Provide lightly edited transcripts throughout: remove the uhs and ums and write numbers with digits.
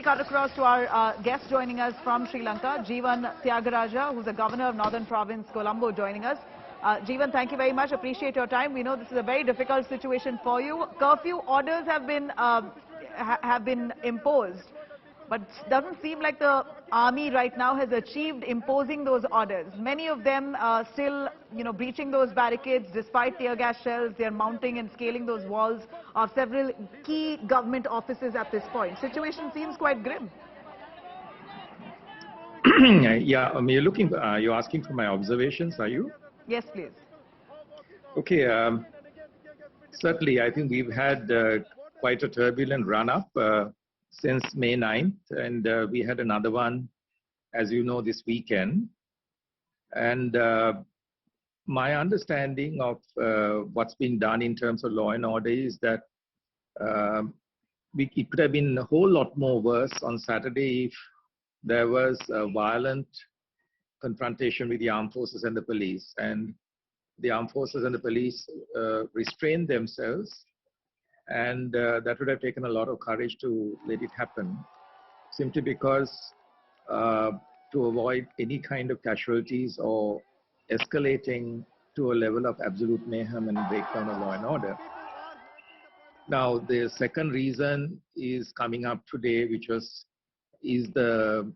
quickly cut across to our guest joining us from Sri Lanka, Jeevan Thiagarajah, who's the governor of Northern Province Colombo, joining us. Jeevan, thank you very much. Appreciate your time. We know this is a very difficult situation for you. Curfew orders have been imposed, but it doesn't seem like the army right now has achieved imposing those orders. Many of them are still, breaching those barricades despite tear gas shells. They're mounting and scaling those walls of several key government offices at this point. Situation seems quite grim. Yeah, you're asking for my observations, are you? Yes, please. Okay, certainly I think we've had quite a turbulent run-up since May 9th, and we had another one, as you know, this weekend. And my understanding of what's been done in terms of law and order is that it could have been a whole lot more worse on Saturday if there was a violent confrontation with the armed forces and the police, and the armed forces and the police restrained themselves, and that would have taken a lot of courage to let it happen, simply because to avoid any kind of casualties or escalating to a level of absolute mayhem and breakdown of law and order. Now, the second reason is coming up today, which is the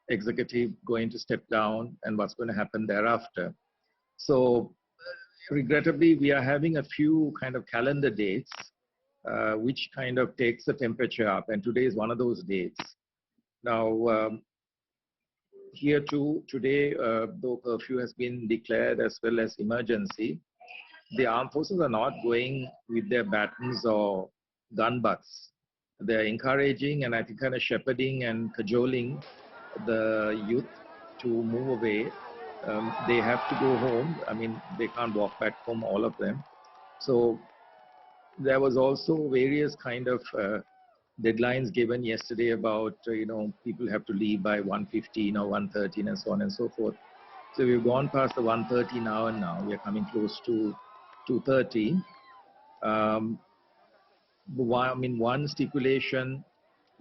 executive going to step down and what's going to happen thereafter. So regrettably, we are having a few kind of calendar dates which kind of takes the temperature up, and today is one of those dates. Now, here too, today, though curfew has been declared as well as emergency, the armed forces are not going with their batons or gun butts. They're encouraging and I think kind of shepherding and cajoling the youth to move away. They have to go home. I mean, they can't walk back home, all of them. So there was also various kind of deadlines given yesterday about, people have to leave by 1:15 or 1:13 and so on and so forth. So we've gone past the 1:30 now, and now we are coming close to 2:30. One stipulation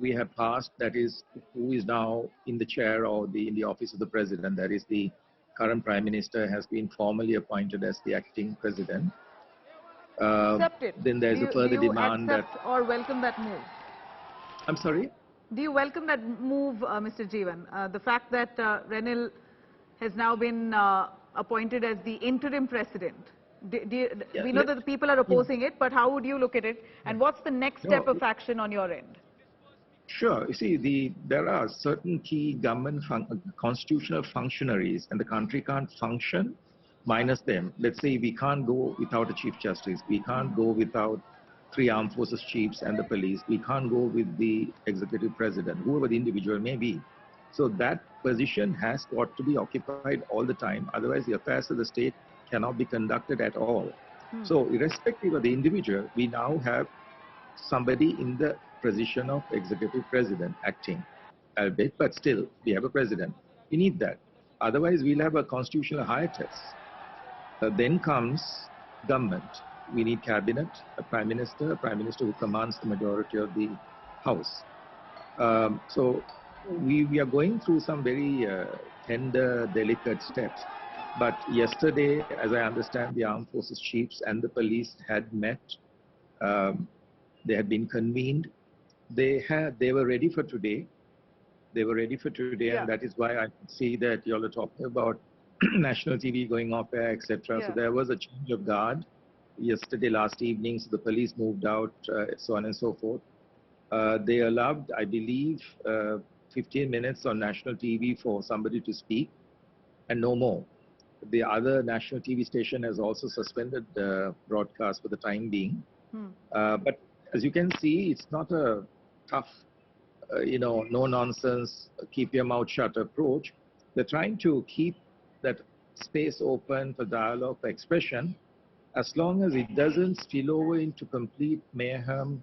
we have passed, that is who is now in the chair or in the office of the president, that is the current prime minister has been formally appointed as the acting president. Accepted. Then there's a further demand that... or welcome that move? I'm sorry? Do you welcome that move, Mr. Jeevan? The fact that Ranil has now been appointed as the interim president. We know that the people are opposing it, but how would you look at it? And what's the next step of action on your end? Sure. You see, there are certain key government constitutional functionaries, and the country can't function minus them. Let's say we can't go without a chief justice. We can't go without 3 armed forces chiefs and the police. We can't go with the executive president, whoever the individual may be. So that position has got to be occupied all the time. Otherwise, the affairs of the state cannot be conducted at all. So irrespective of the individual, we now have somebody in the position of executive president acting, albeit, but still we have a president. We need that. Otherwise, we'll have a constitutional hiatus. Then comes government. We need cabinet, a prime minister who commands the majority of the house. So we are going through some very tender, delicate steps. But yesterday, as I understand, the armed forces chiefs and the police had met. They had been convened. They were ready for today. Yeah. And that is why I see that you all are talking about national TV going off air, etc. Yeah. So there was a change of guard yesterday, last evening. So the police moved out, so on and so forth. They allowed, I believe, 15 minutes on national TV for somebody to speak, and no more. The other national TV station has also suspended the broadcast for the time being. But as you can see, it's not a tough, no nonsense, keep your mouth shut approach. They're trying to keep that space open for dialogue, for expression, as long as it doesn't spill over into complete mayhem,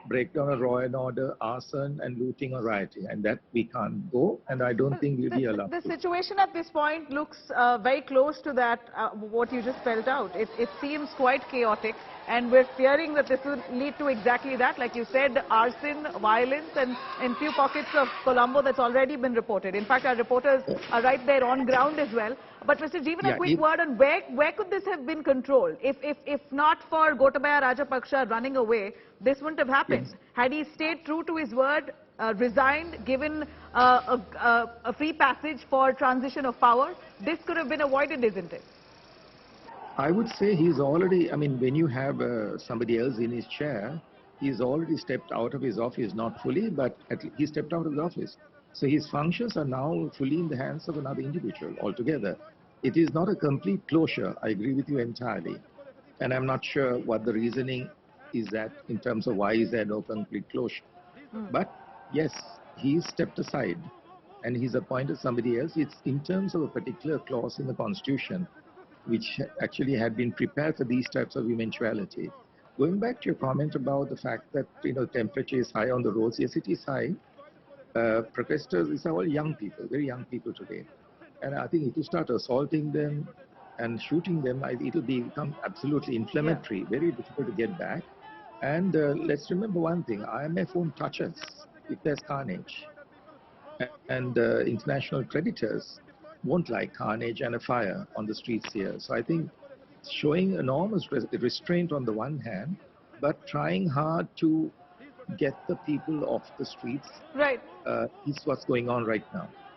breakdown of law and order, arson, and looting or rioting, and that we can't go, and I don't think we'll be allowed The to. situation at this point looks very close to that, what you just spelled out. It seems quite chaotic, and we're fearing that this will lead to exactly that. Like you said, arson, violence, and in few pockets of Colombo that's already been reported. In fact, our reporters are right there on ground as well. But Mr. Jeevan, a quick word on where could this have been controlled? If not for Gotabaya Rajapaksa running away, this wouldn't have happened. Yes. Had he stayed true to his word, resigned, given a free passage for transition of power, this could have been avoided, isn't it? I would say he's already, I mean, when you have somebody else in his chair, he's already stepped out of his office, not fully, but he stepped out of the office. So his functions are now fully in the hands of another individual altogether. It is not a complete closure. I agree with you entirely. And I'm not sure what the reasoning is that in terms of why is there no complete closure. But yes, he's stepped aside and he's appointed somebody else. It's in terms of a particular clause in the Constitution, which actually had been prepared for these types of eventuality. Going back to your comment about the fact that, temperature is high on the roads, yes, it is high. Protesters, these are all young people, very young people today. And I think if you start assaulting them and shooting them, it'll become absolutely inflammatory, very difficult to get back. And let's remember one thing, IMF won't touch us if there's carnage. And international creditors won't like carnage and a fire on the streets here. So I think showing enormous restraint on the one hand, but trying hard to get the people off the streets Right. is what's going on right now.